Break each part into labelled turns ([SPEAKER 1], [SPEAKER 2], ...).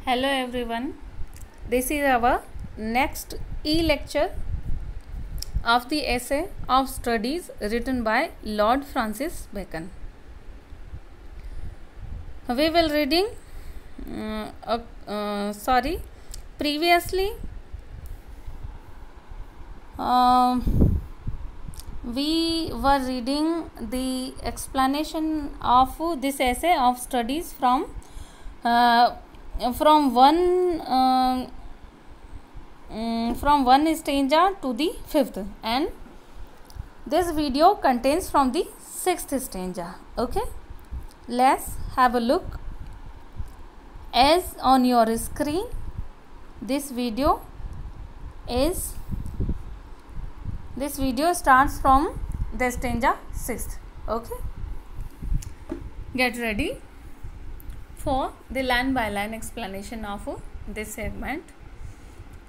[SPEAKER 1] Hello everyone. This is our next lecture of the essay of studies written by Lord Francis Bacon. We will reading previously we were reading the explanation of this essay of studies from one stanza to the fifth, and this video contains from the sixth stanza. Okay, let's have a look. As on your screen, this video starts from the stanza 6th. Okay, get ready for the line by line explanation of this segment.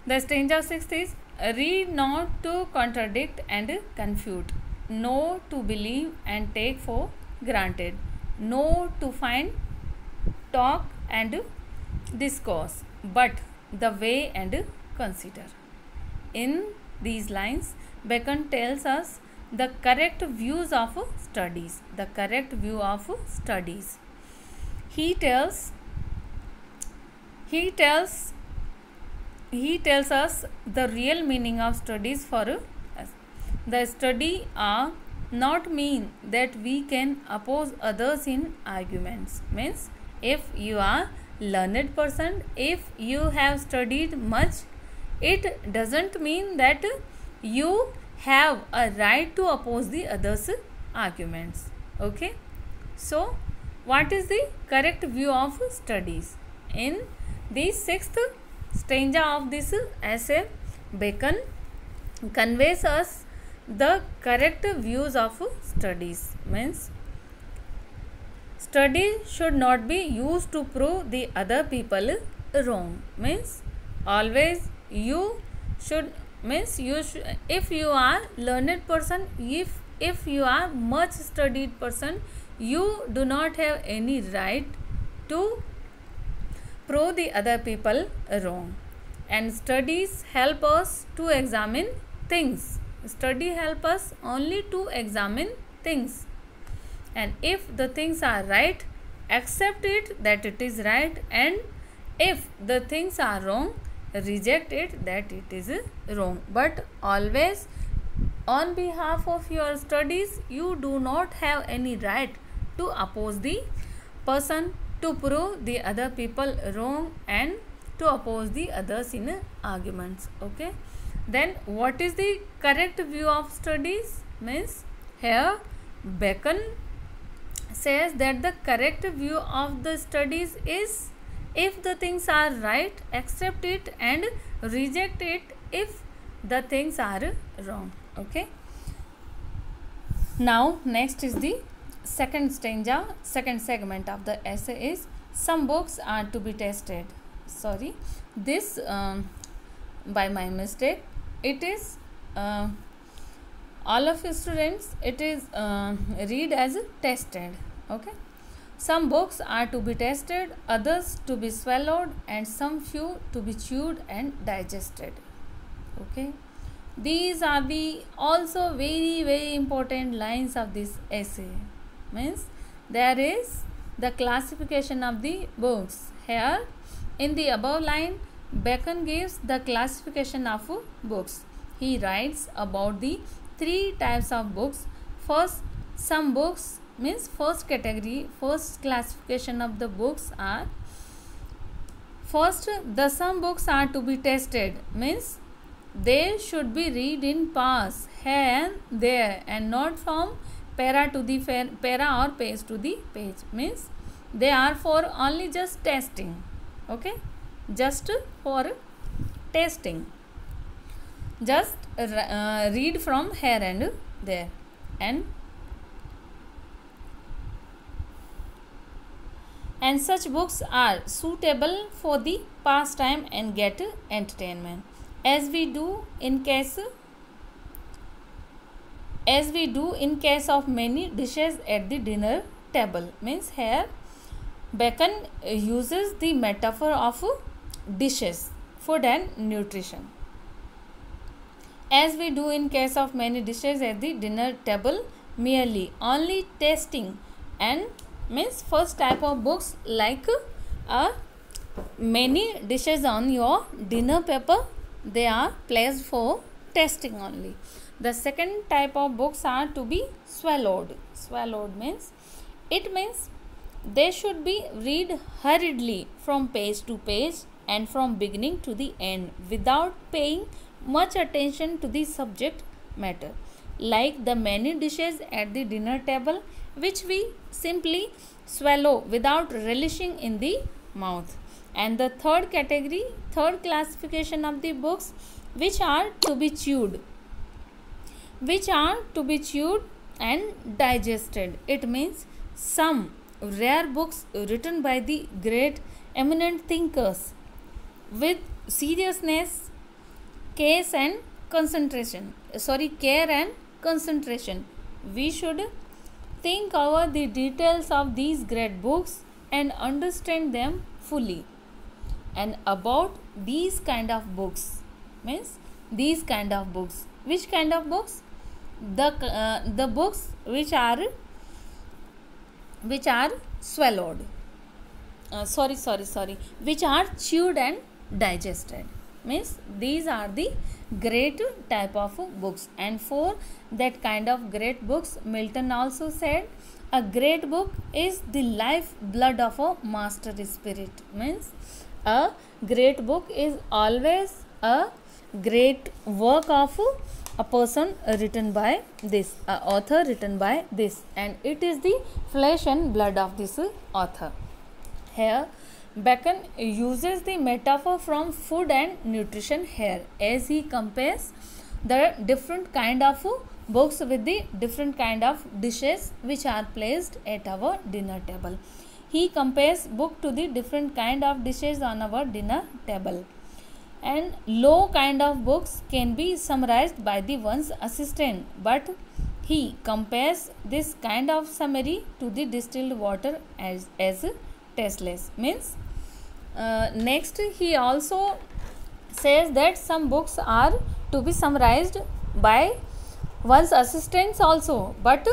[SPEAKER 1] The stanza 6th is: read not to contradict and confute, know to believe and take for granted, know to find, talk and discourse, but the way and consider. In these lines, Bacon tells us the correct views of studies. The correct view of studies. He tells us the real meaning of studies for us. The study are not mean that we can oppose others in arguments. Means if you are learned person, if you have studied much, it doesn't mean that you have a right to oppose the others arguments. Okay, so what is the correct view of studies? In the sixth stanza of this essay, Bacon conveys us the correct views of studies. Means study should not be used to prove the other people wrong. Means always you should, if you are learned person, if you are much studied person, you do not have any right to prove the other people wrong. And studies help us to examine things. Study help us only to examine things, and if the things are right, accept it that it is right, and if the things are wrong, reject it that it is wrong. But always on behalf of your studies, you do not have any right to oppose the person, to prove the other people wrong, and to oppose the others in arguments. Okay, then what is the correct view of studies? Means here Bacon says that the correct view of the studies is, if the things are right, accept it and reject it if the things are wrong. Okay, now next is the second stanza, second segment of the essay is: some books are to be tested. Sorry, this by my mistake, it is all of you students, it is read as tested. Okay, some books are to be tested, others to be swallowed, and some few to be chewed and digested. Okay, these are the also very important lines of this essay. Means there is the classification of the books. Here in the above line, Bacon gives the classification of books. He writes about the three types of books. First, some books, means first category, first classification of the books are: first, the some books are to be tested, means they should be read in parts here and there, and not from para to the para or page to the page. Means they are for only just testing. Okay, just for testing, just read from here and there, and such books are suitable for the pastime and get entertainment, as we do in case of many dishes at the dinner table. Means here Bacon uses the metaphor of dishes, food and nutrition, as we do in case of many dishes at the dinner table, merely only tasting, and means first type of books like many dishes on your dinner paper, they are placed for tasting only. The second type of books are to be swallowed. Swallowed means, it means they should be read hurriedly from page to page and from beginning to the end without paying much attention to the subject matter, like the many dishes at the dinner table which we simply swallow without relishing in the mouth. And the third category, third classification of the books which are to be chewed, and digested. It means some rare books written by the great eminent thinkers with seriousness, care and concentration. We should think over the details of these great books and understand them fully. And about these kind of books, means these kind of books, which kind of books? The books which are swallowed, which are chewed and digested, means these are the great type of books. And for that kind of great books, Milton also said, a great book is the life blood of a master spirit. Means a great book is always a great work of a person written by this, author written by this, and it is the flesh and blood of this author. Here Bacon uses the metaphor from food and nutrition here, as he compares the different kind of books with the different kind of dishes which are placed at our dinner table. He compares book to the different kind of dishes on our dinner table. And low kind of books can be summarized by the one's assistant, but he compares this kind of summary to the distilled water as tasteless. Means next he also says that some books are to be summarized by one's assistants also, but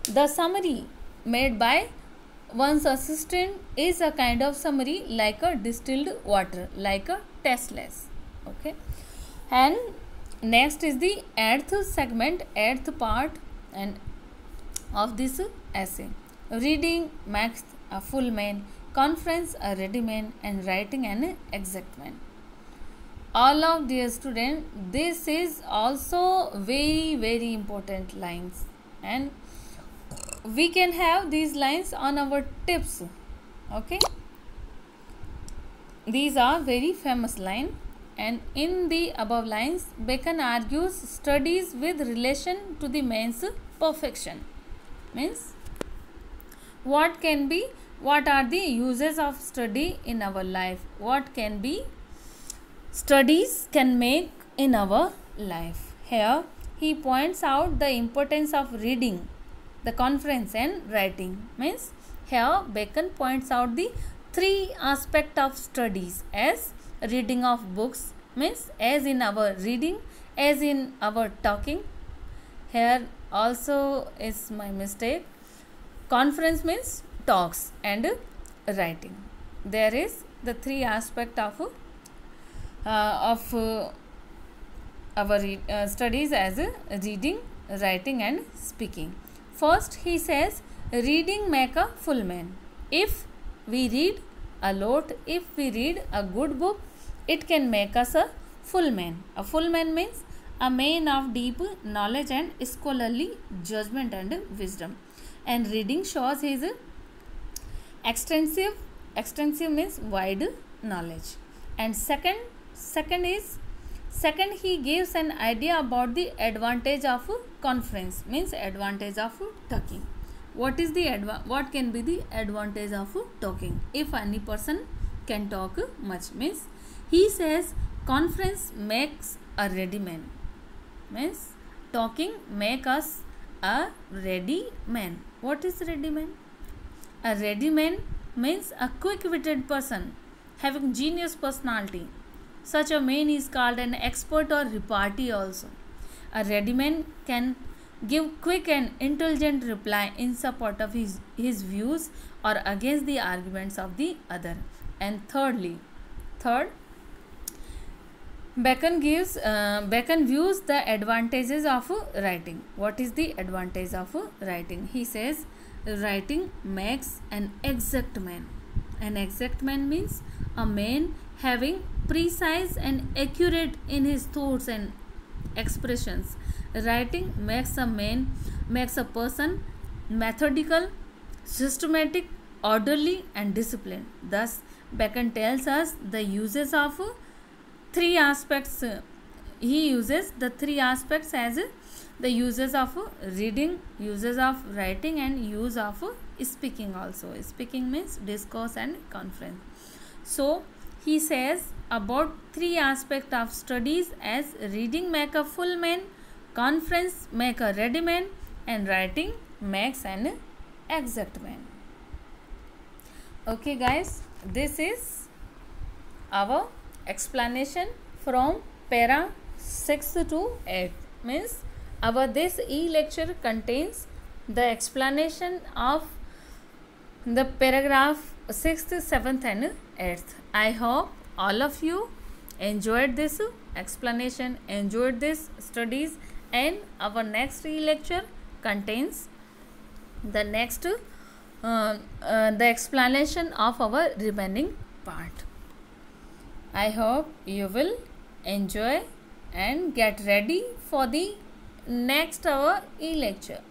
[SPEAKER 1] the summary made by one's assistant is a kind of summary like a distilled water, like a tasteless. Okay. And next is the eighth segment, eighth part and of this essay. Reading makes a full man, conference a ready man, and writing an exact man. All of dear students, this is also very important lines, and we can have these lines on our tips. Okay, these are very famous line, and in the above lines Bacon argues studies with relation to the man's perfection. Means what are the uses of study in our life, what can be studies can make in our life. Here he points out the importance of reading, the conference and writing. Means here Bacon points out the three aspects of studies, as reading of books, means as in our reading, as in our talking. Here also is my mistake. Conference means talks, and writing. There is the three aspect of our studies as reading, writing and speaking. First he says reading make a full man. If we read a lot, if we read a good book, it can make us a full man. A full man means a man of deep knowledge and scholarly judgment and wisdom. And reading shows his extensive means wide knowledge. And second he gives an idea about the advantage of conference, means advantage of talking. What can be the advantage of talking? If any person can talk much, means he says conference makes a ready man, means talking make us a ready man. What is ready man? A ready man means a quick-witted person having genius personality. Such a man is called an expert or repartee also. A ready man can give quick and intelligent reply in support of his views or against the arguments of the other. And third, Bacon views the advantages of writing. What is the advantage of writing? He says writing makes an exact man. An exact man means a man having precise and accurate in his thoughts and expressions. Writing makes a person methodical, systematic, orderly and disciplined. Thus Bacon tells us the uses of three aspects. He uses the three aspects as the uses of reading, uses of writing and use of speaking also. Speaking means discourse and conference. So he says about three aspects of studies as reading make a full man, conference make a ready man and writing makes an exact man. Okay guys, this is our explanation from para 6 to 8. Means our this e-lecture contains the explanation of the paragraph 6th, 7th and 8th. I hope all of you enjoyed this explanation, enjoyed this studies, and our next e-lecture contains the next the explanation of our remaining part. I hope you will enjoy and get ready for the next our e-lecture.